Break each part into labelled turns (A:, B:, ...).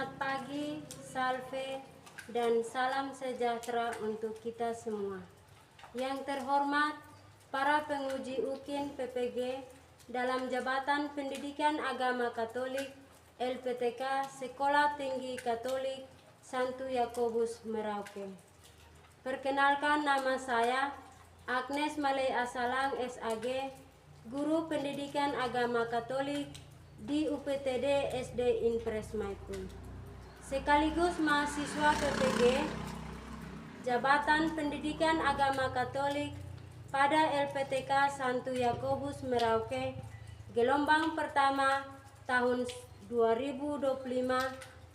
A: Selamat pagi, salve, dan salam sejahtera untuk kita semua. Yang terhormat, para penguji UKIN PPG dalam Jabatan Pendidikan Agama Katolik LPTK Sekolah Tinggi Katolik Santo Yakobus Merauke. Perkenalkan, nama saya Agnes Malay Asalang SAG, Guru Pendidikan Agama Katolik di UPTD SD Impres Maipun, sekaligus mahasiswa PPG Jabatan Pendidikan Agama Katolik pada LPTK Santo Yakobus Merauke gelombang pertama tahun 2025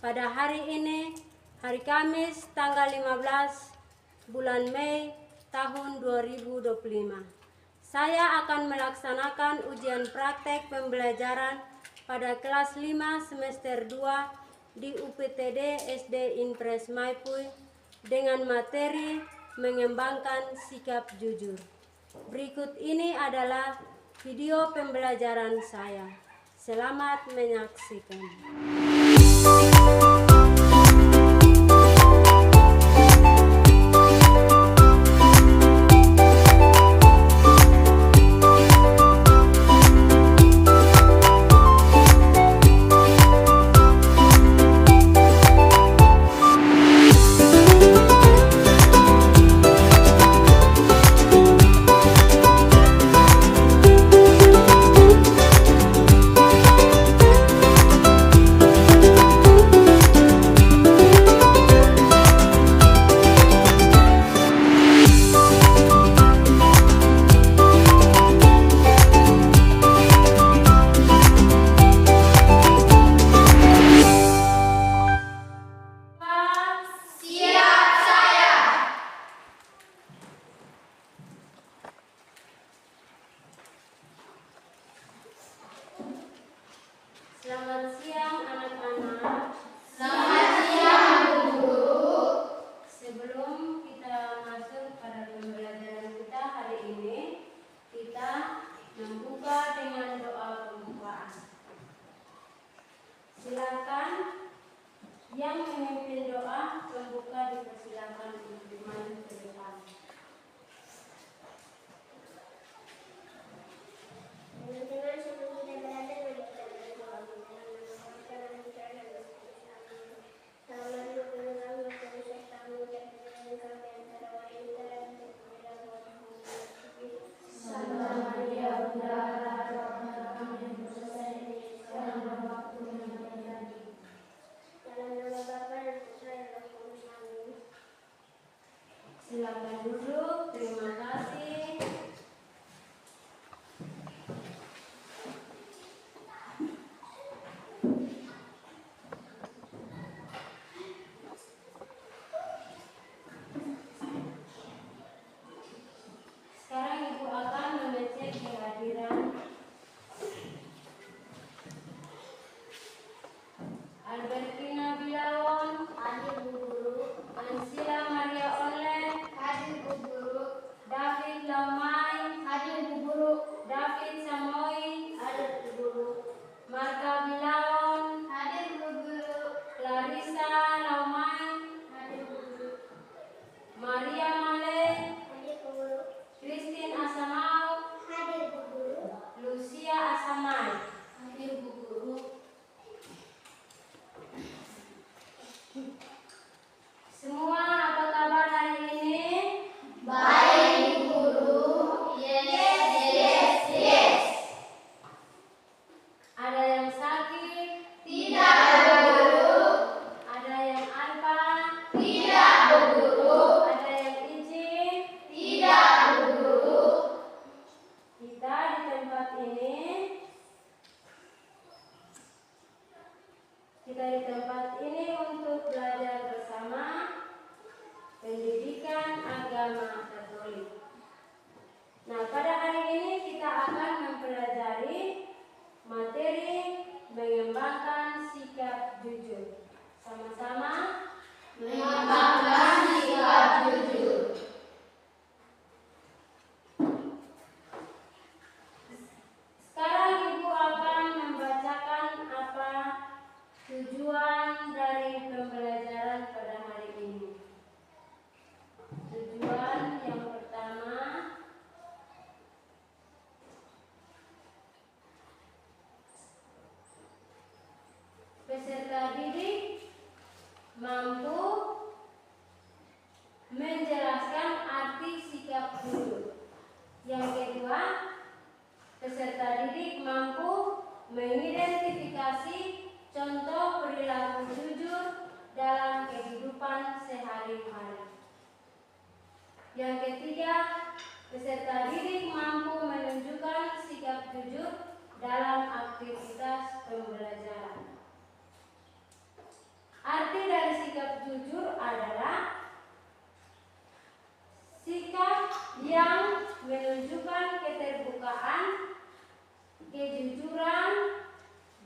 A: pada hari ini, hari Kamis tanggal 15 bulan Mei tahun 2025. Saya akan melaksanakan ujian praktek pembelajaran pada kelas 5 semester 2 di UPTD SD Impres Maipun dengan materi mengembangkan sikap jujur. Berikut ini adalah video pembelajaran saya. Selamat menyaksikan. Selamat siang anak-anak.
B: Selamat siang Bu Guru.
A: Sebelum kita masuk pada pembelajaran kita hari ini, kita membuka dengan doa pembukaan. Silakan yang memimpin doa pembuka dipersilakan untuk maju ke depan. Silakan duduk, terima kasih. Sekarang Ibu akan mengecek kehadiran Albertina Bilawon,
B: Hadir Bu Guru.
A: Ansila Maria Online,
B: Hadir Bu Guru.
A: David Laumai,
B: Hadir Bu Guru.
A: David Samoy,
B: Hadir Bu Guru.
A: Marta Bilawon,
B: Hadir Bu Guru.
A: Clarissa Laumai,
B: Hadir Bu Guru.
A: Maria Malay,
B: Hadir Bu Guru.
A: Christine Asamau,
B: Hadir Bu Guru.
A: Lucia Asamai.
B: Hadir Bu Guru.
A: Semua apa kabar hari ini?
B: Baik Bu Guru. Yes.
A: Ada yang sakit?
B: Tidak Bu Guru.
A: Ada Yang ketiga, peserta didik mampu menunjukkan sikap jujur dalam aktivitas pembelajaran. Arti dari sikap jujur adalah sikap yang menunjukkan keterbukaan, kejujuran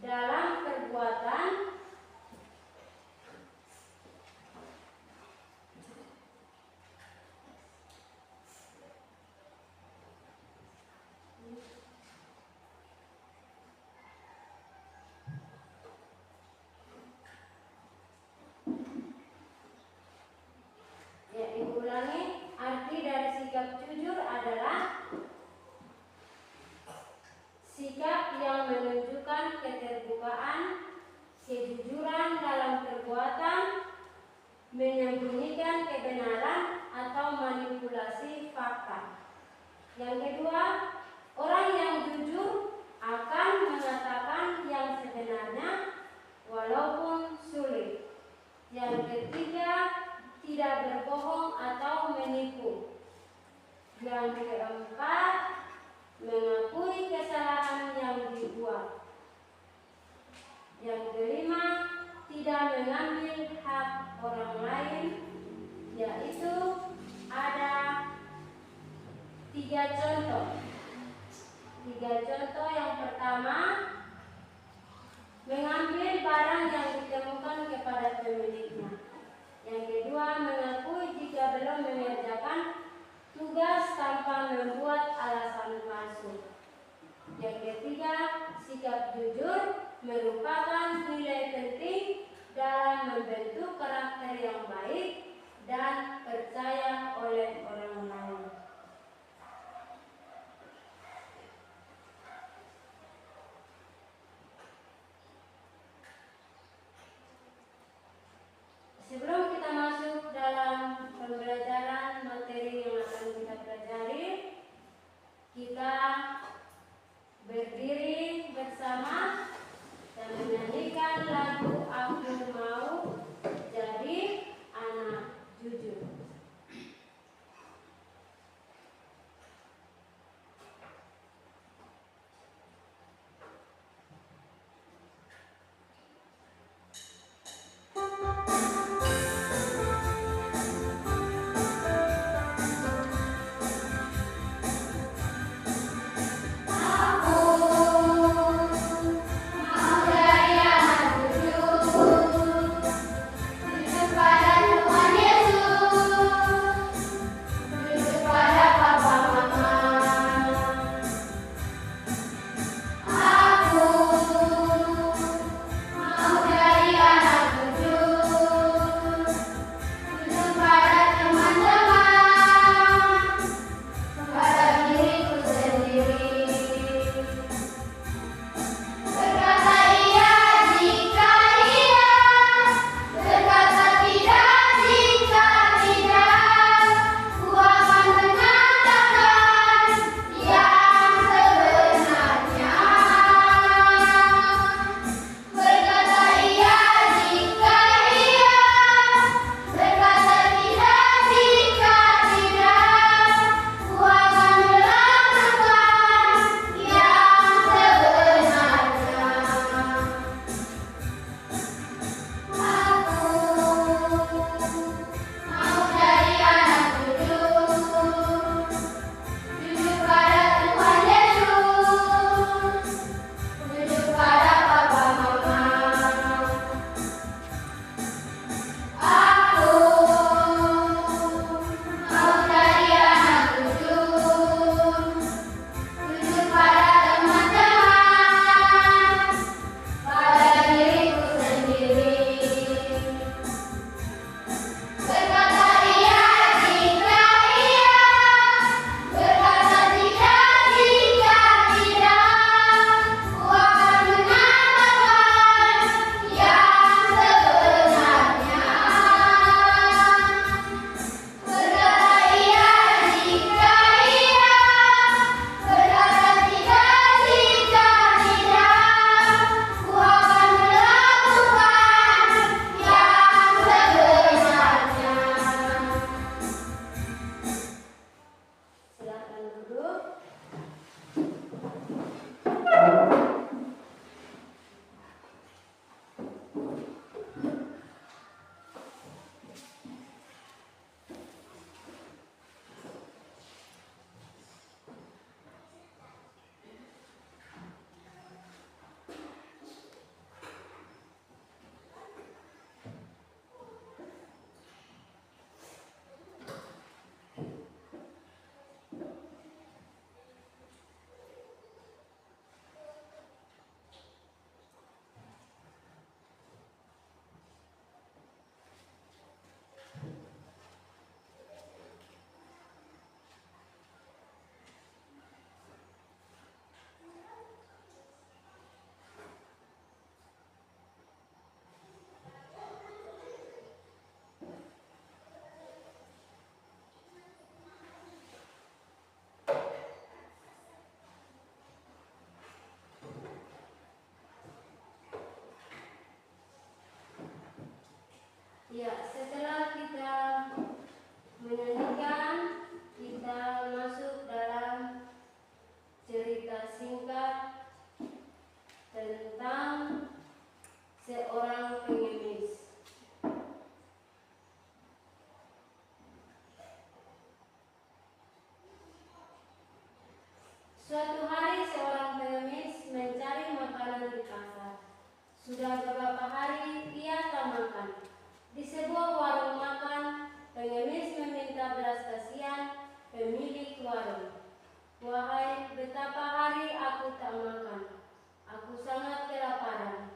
A: dalam perbuatan, ulangi, arti dari sikap jujur adalah sikap yang menunjukkan keterbukaan, kejujuran dalam perbuatan, menyembunyikan kebenaran atau manipulasi fakta. Yang kedua, orang yang jujur akan mengatakan yang sebenarnya walaupun sulit. Yang ketiga, tidak berbohong atau menipu. Yang keempat, mengakui kesalahan yang dibuat. Yang kelima, tidak mengambil hak orang lain, yaitu ada 3 contoh. 3 contoh. Yang pertama, mengambil barang yang ditemukan kepada pemiliknya. Yang kedua, mengakui jika belum mengerjakan tugas tanpa membuat alasan palsu. Yang ketiga, sikap jujur merupakan nilai penting dalam membentuk karakter yang baik dan percaya oleh orang lain. Sebelum kita masuk dalam pembelajaran materi yang akan kita pelajari, kita berdiri bersama dan menyanyikan lagu Aku Mau Di sebuah warung makan, pengemis meminta belas kasihan pemilik warung. "Wahai, betapa hari aku tak makan. Aku sangat kelaparan.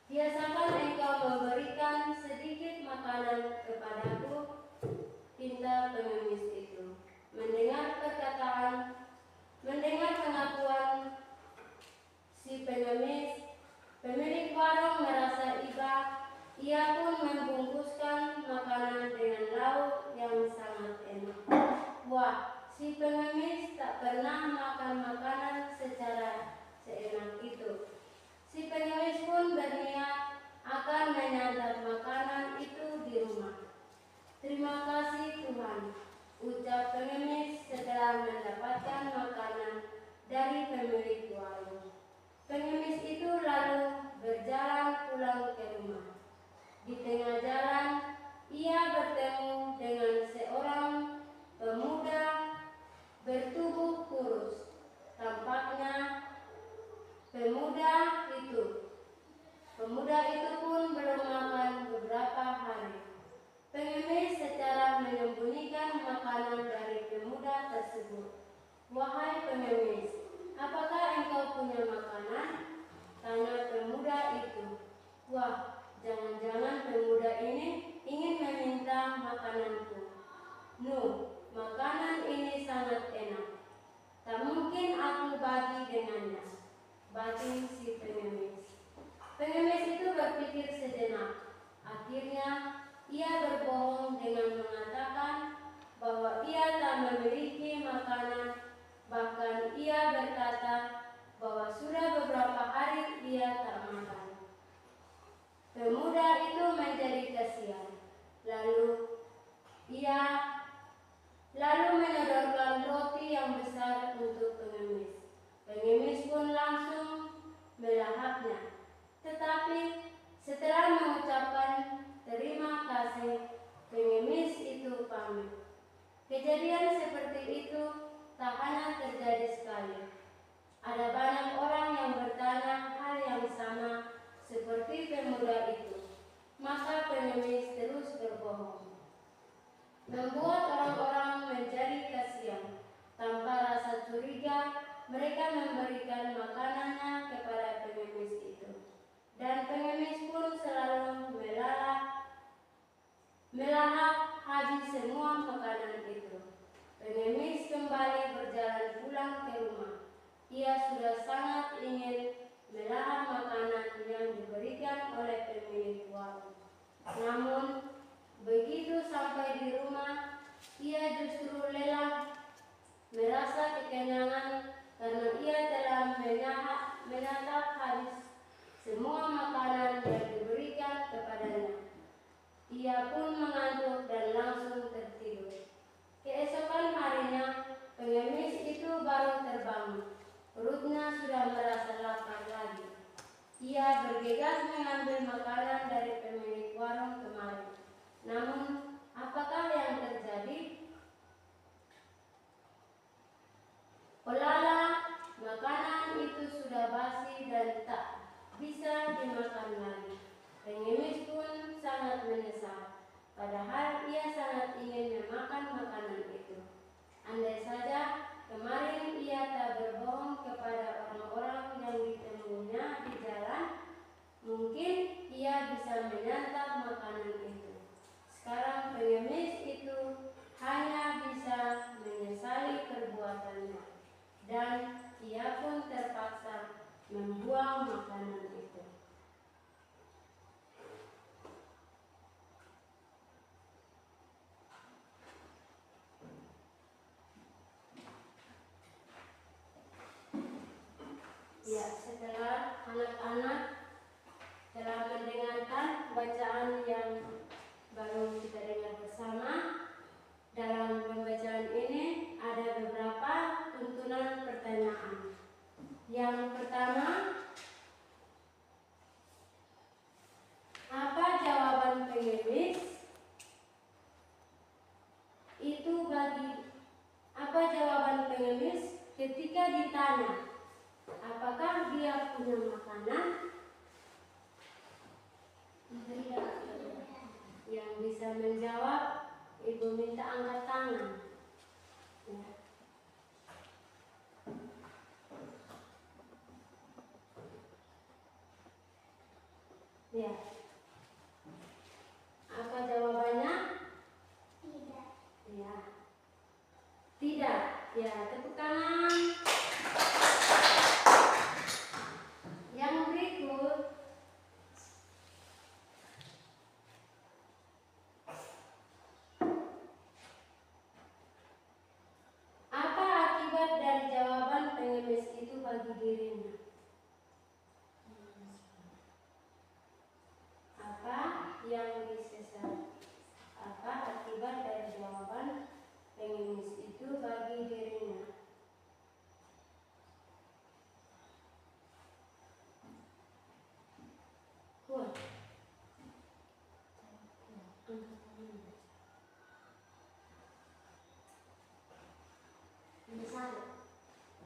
A: Biasakan engkau memberikan sedikit makanan kepadaku," pinta pengemis itu. Mendengar pengakuan si pengemis, pemilik warung merasa iba. Ia pun membungkuskan makanan dengan lauk yang sangat enak. Wah, si pengemis tak pernah makan makanan secara seenak itu. Si pengemis pun berniat akan menyantap makanan itu di rumah. "Terima kasih Tuhan," ucap pengemis setelah mendapatkan makanan dari pemilik warung. Pengemis itu lalu berjalan pulang ke rumah. Di tengah jalan, ia bertemu dengan seorang pemuda bertubuh kurus. Tampaknya pemuda itu pun belum makan beberapa hari. Pengemis secara menyembunyikan makanan dari pemuda tersebut. "Wahai pengemis, apakah engkau punya makanan?" tanya pemuda itu. "Wah, jangan-jangan pemuda ini ingin meminta makananku. Nuh, makanan ini sangat enak. Tak mungkin aku bagi dengannya," batin si pengemis. Pengemis itu berpikir sejenak. Akhirnya ia berbohong dengan mengatakan bahwa ia tak memiliki makanan. Bahkan ia berkata bahwa sudah beberapa hari ia tak makan. Pemuda itu menjadi kasihan. Lalu menyodorkan roti yang besar untuk pengemis. Pengemis pun langsung melahapnya. Tetapi setelah mengucapkan terima kasih, pengemis itu pamit. Kejadian seperti itu tak hanya terjadi sekali. Ada banyak orang yang bertanya hal yang sama seperti pemuda itu. Maka pengemis terus berbohong, membuat orang-orang menjadi kasihan. Tanpa rasa curiga, mereka memberikan makanannya kepada pengemis itu. Dan pengemis pun selalu melahap habis semua makanan itu. Pengemis kembali berjalan pulang ke rumah. Ia sudah sangat ingin melahap makanan yang diberikan oleh pemilik warung. Namun, begitu sampai di rumah, ia justru lelah, merasa kekenyangan karena ia telah menyantap habis semua makanan yang diberikan kepadanya. Ia pun mengantuk dan langsung tertidur. Keesokan harinya, pengemis itu baru terbangun. Perutnya sudah merasa lapar lagi. Ia bergegas mengambil makanan dari pemilik warung kemarin. Namun, apakah yang terjadi? Olala, makanan itu sudah basi dan tak bisa dimakan lagi. Pengemis pun sangat menyesal, padahal ia sangat ingin memakan makanan itu. Andai saja kemarin ia tak berbohong kepada orang-orang yang ditemuinya di jalan, mungkin ia bisa menyantap makanan itu. Sekarang pengemis itu hanya bisa menyesali perbuatannya, dan ia pun terpaksa membuang makanan itu. Ya, setelah anak-anak telah mendengarkan bacaan yang baru kita dengar bersama, dalam pembacaan ini ada beberapa tuntunan pertanyaan. Yang pertama, apa jawaban pengemis ketika ditanya apakah dia punya makanan? Ya, bisa menjawab, Ibu minta angkat tangan. Ya. Ya. Apa jawabannya?
B: Tidak.
A: Ya. Tidak. Ya, tepuk tangan. Yang berikut, apa akibat dari jawaban pengemis itu bagi dirinya? Apa yang disesali? Apa akibat dari jawaban pengemis itu bagi dirinya? Kuat.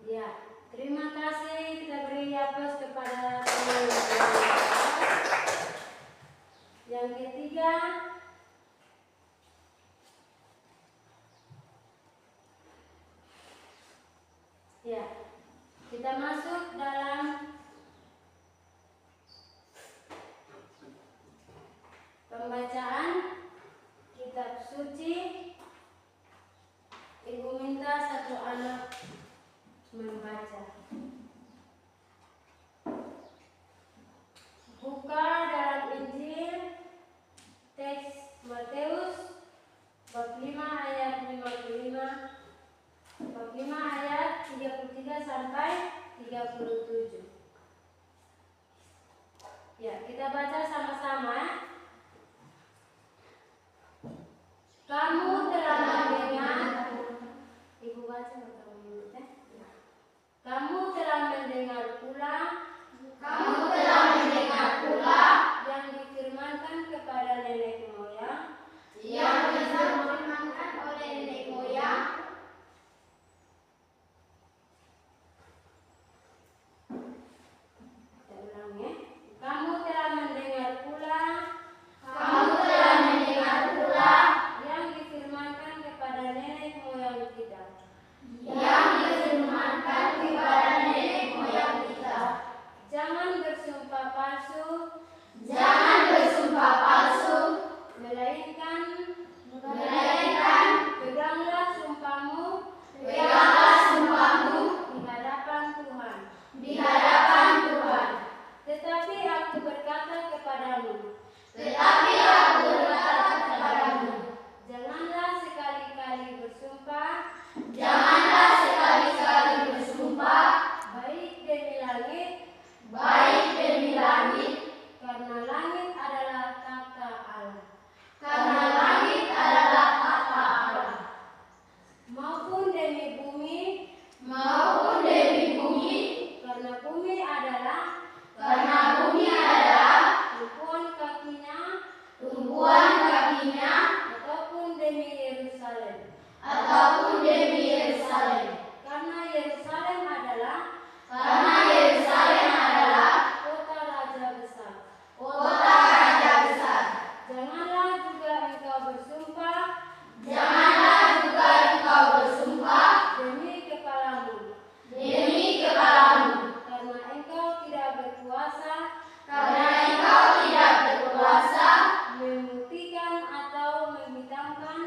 A: Ya, terima kasih. Kita beri aplaus kepada teman-teman. Yang ketiga, ya, kita masuk dalam pembacaan kitab suci. Ibu minta satu anak membaca. Buka dalam Injil teks Matius bab 5 ayat 55, bab 5 ayat 33 sampai 37. Ya, kita baca sama-sama. Kamu telah mendengar, Ibu baca beberapa menit ya. Kamu telah mendengar pula yang difirmankan kepada nenek moyang, kita ulang ya. Kamu telah mendengar pula yang difirmankan kepada nenek moyang kita. Jangan bersumpah palsu, melainkan peganglah sumpahmu di hadapan Tuhan. Tetapi aku berkata kepadamu, janganlah sekali-kali bersumpah, baik demi langit, karena langit adalah takhta Allah. Maupun demi bumi, karena bumi adalah tumpuan kakinya, ataupun demi Yerusalem, karena Yerusalem adalah kota raja besar. Janganlah juga engkau bersumpah demi kepalamu, karena engkau tidak berkuasa memutihkan atau menghitamkan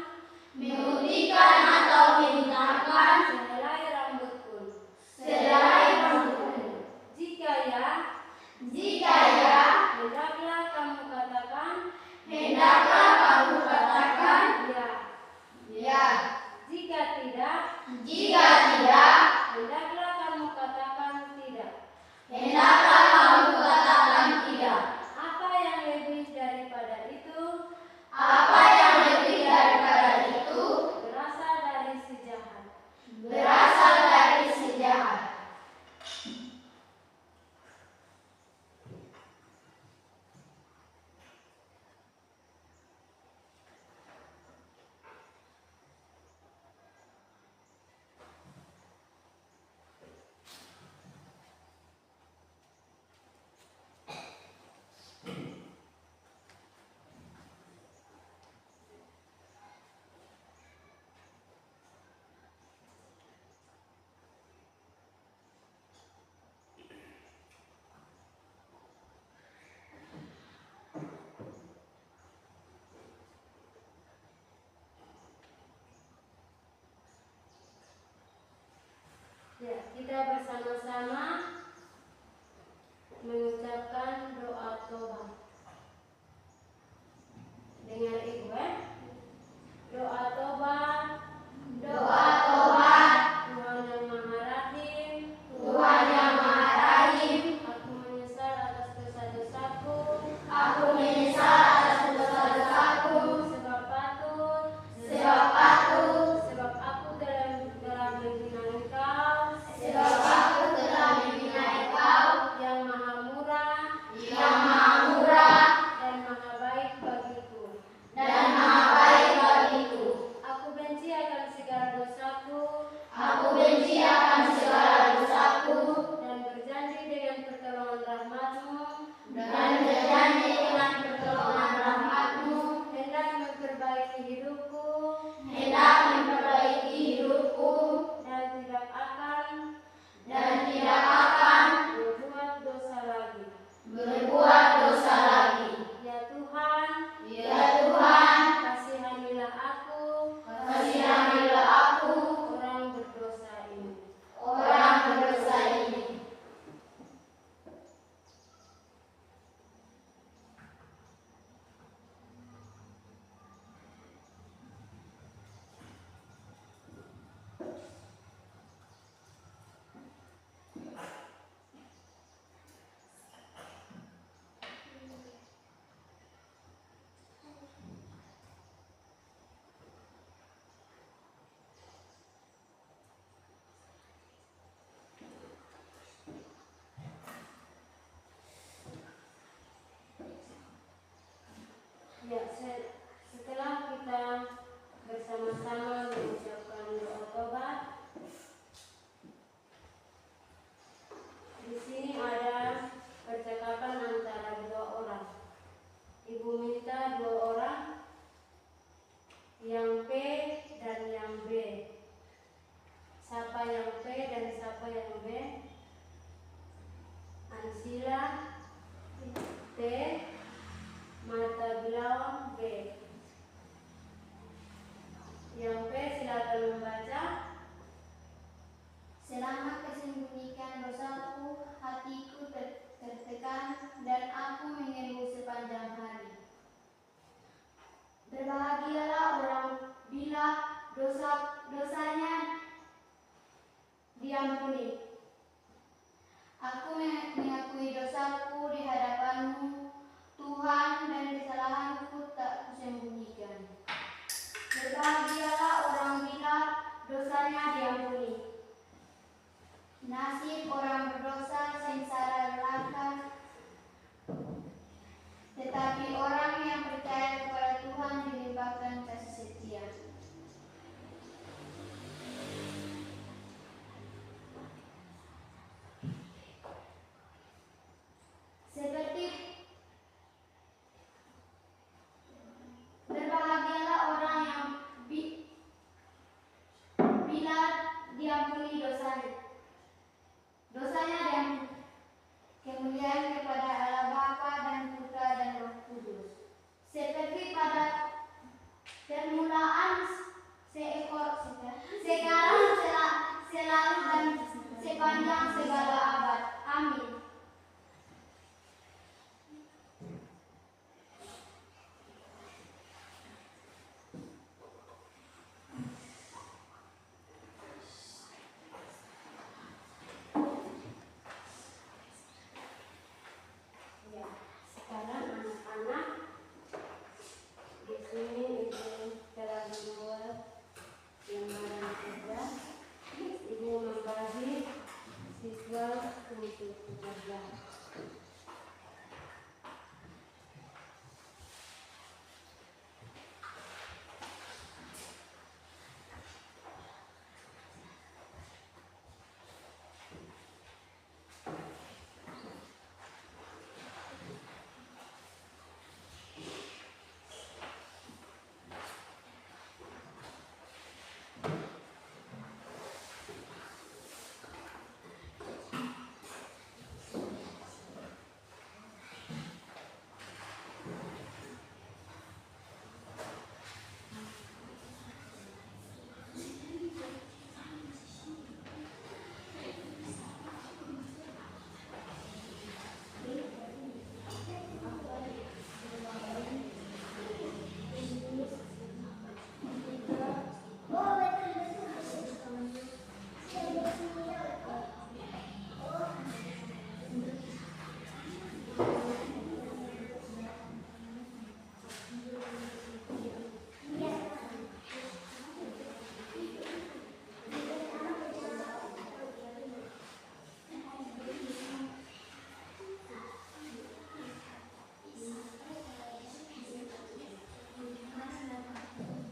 A: Setelah kita bersama-sama mengucapkan doa tobat, di sini ada percakapan antara dua orang. Ibu minta dua orang, yang P dan yang B. Siapa yang P dan siapa yang B? Ansila T, Mata Bilawan B. Yang P silakan membaca.
B: Selama kesembunyikan dosaku, hatiku tertekan dan aku mengeluh sepanjang hari. Berbahagialah orang bila dosanya diampuni. Aku mengakui dosaku di hadapan-Mu, Tuhan, dan kesalahanku tak kusembunyikan. Berbahagialah orang bila dosanya diampuni. Nasib orang berdosa sengsara neraka, tetapi orang yang percaya kepada Tuhan dilimpahkan kasih setia. Seperti berbahagialah orang yang bila diampuni dosanya diampuni. Kemuliaan kepada Allah Bapa dan Putra dan Roh Kudus. Seperti pada permulaan, sekarang, selalu dan sepanjang segala abad. Amin.
A: Ya, sekarang anak-anak, di sini Ibu telah membuat lembaran kerja. Ibu membagi siswa untuk bekerja.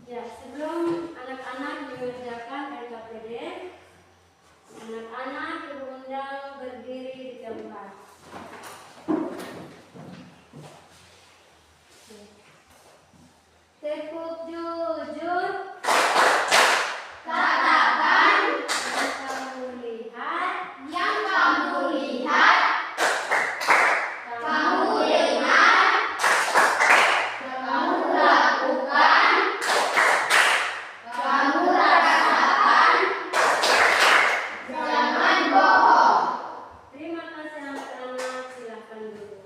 A: Ya, sebelum anak-anak mengerjakan LKPD, anak-anak diundang berdiri di tempat. Tepuk jujur.
B: Katakan
A: Yang kamu lihat,
B: kamu dengar, kamu lakukan, kamu rasakan. Jangan bohong.
A: Terima kasih anak-anak, silakan duduk.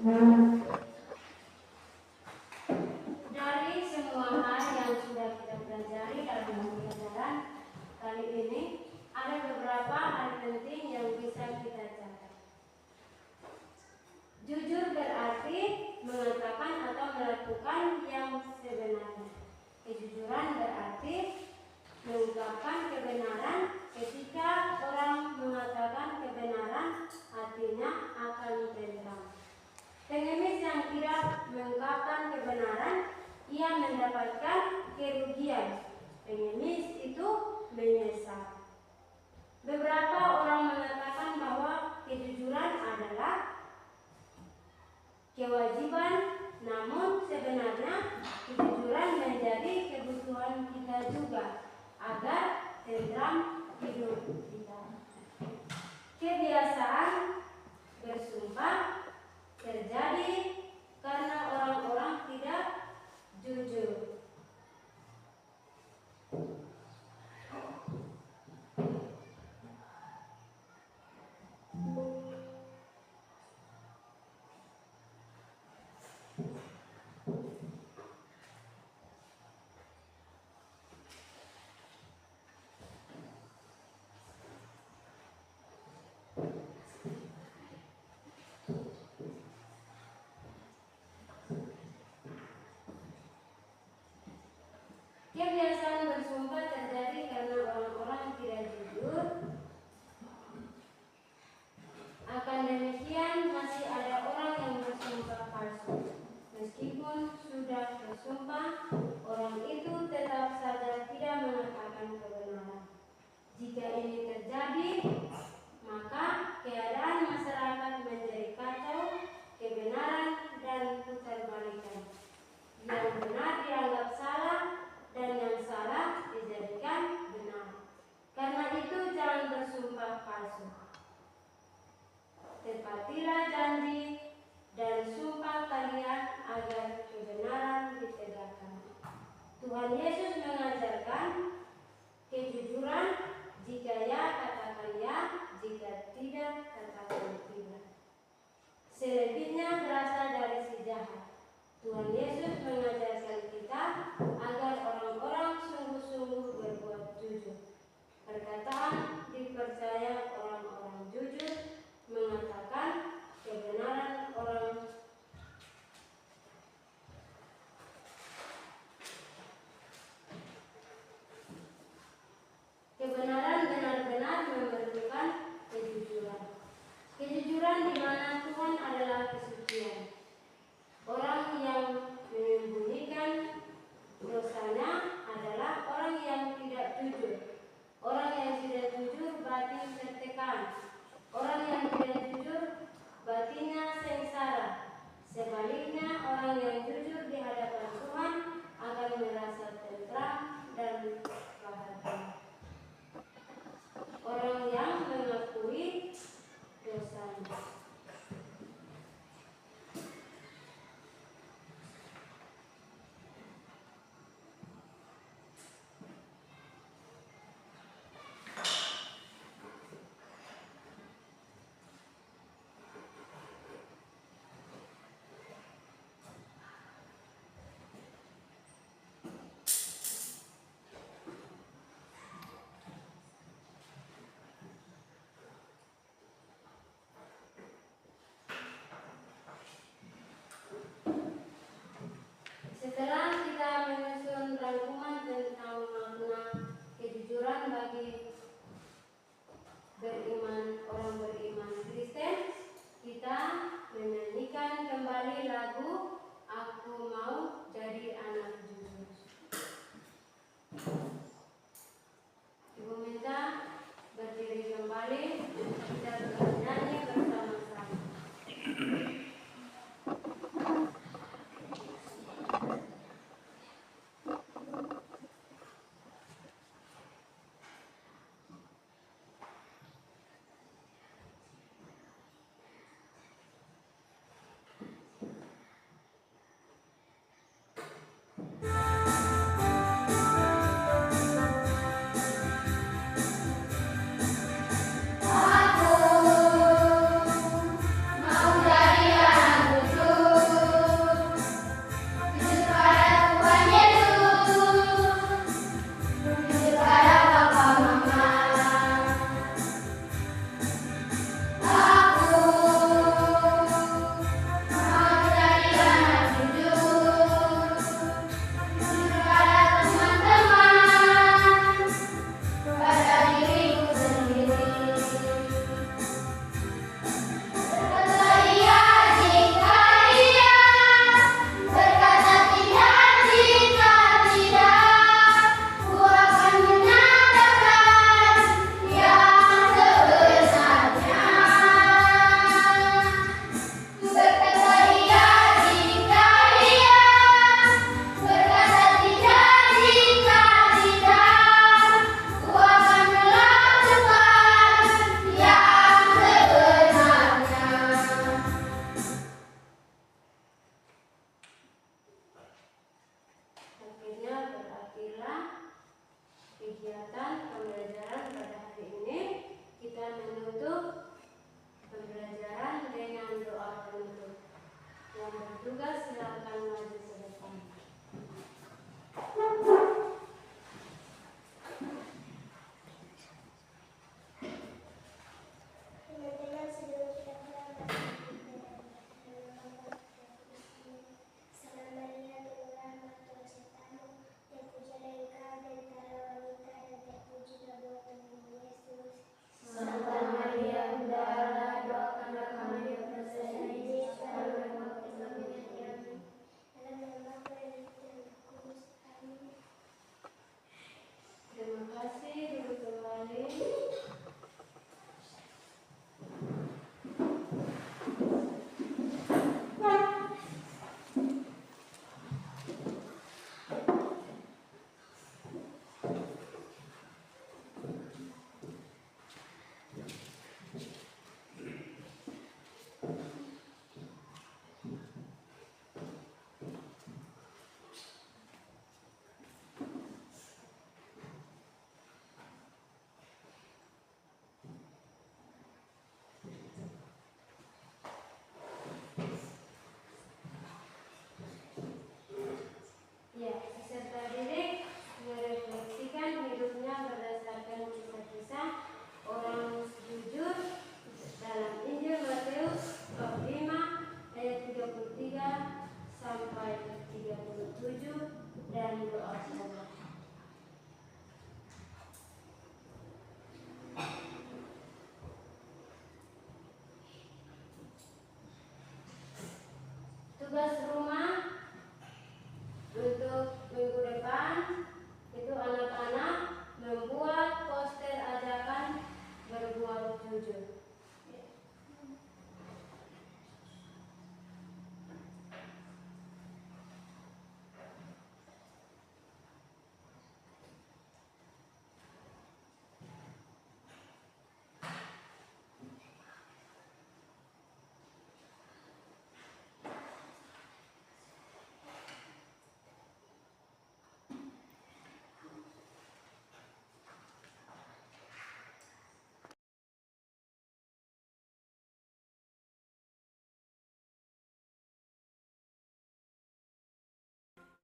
A: Dari semua hal yang sudah kita pelajari dalam pelajaran kali ini, ada beberapa hal penting yang bisa kita catat. Jujur berarti mengatakan atau melakukan yang sebenarnya. Kejujuran berarti mengungkapkan kebenaran. Ketika orang mengatakan kebenaran, hatinya akan tentram. Pengemis yang tidak mengungkapkan kebenaran, ia mendapatkan kerugian. Pengemis itu menyesal. Beberapa orang mengatakan bahwa kejujuran adalah kewajiban, namun sebenarnya kejujuran menjadi kebutuhan kita juga agar tentram hidup kita. Kebiasaan bersumpah terjadi karena orang-orang tidak jujur. Kebiasaan bersumpah terjadi karena orang-orang tidak jujur. Akan demikian, masih ada orang yang bersumpah palsu. Meskipun sudah bersumpah, orang itu tetap saja tidak mengatakan kebenaran. Jika ini terjadi, maka keadaan masyarakat menjadi kacau, kebenaran dan putarbalikan. Yang benar dianggap salah dan yang salah dijadikan benar. Karena itu jangan bersumpah palsu. Tepatilah janji dan sumpah kalian agar kebenaran ditegakkan. Tuhan Yesus mengajarkan kejujuran. Jika ya, katakan ya. Jika tidak, katakan tidak. Selebihnya berasal dari si jahat. Tuhan Yesus mengajarkan kita agar orang-orang sungguh-sungguh berbuat jujur. Perkataan dipercaya orang-orang jujur mengatakan kebenaran benar-benar memerlukan kejujuran. Kejujuran di mana Tuhan adalah kesucian. Orang yang menyembunyikan dosanya adalah orang yang tidak jujur. Orang yang tidak jujur batin tertekan. Orang yang tidak jujur batinnya sengsara. Sebaliknya, orang yang jujur di hadapan Tuhan akan merasa tentram dan bahagia. Orang yang mengakui dosanya. jujur.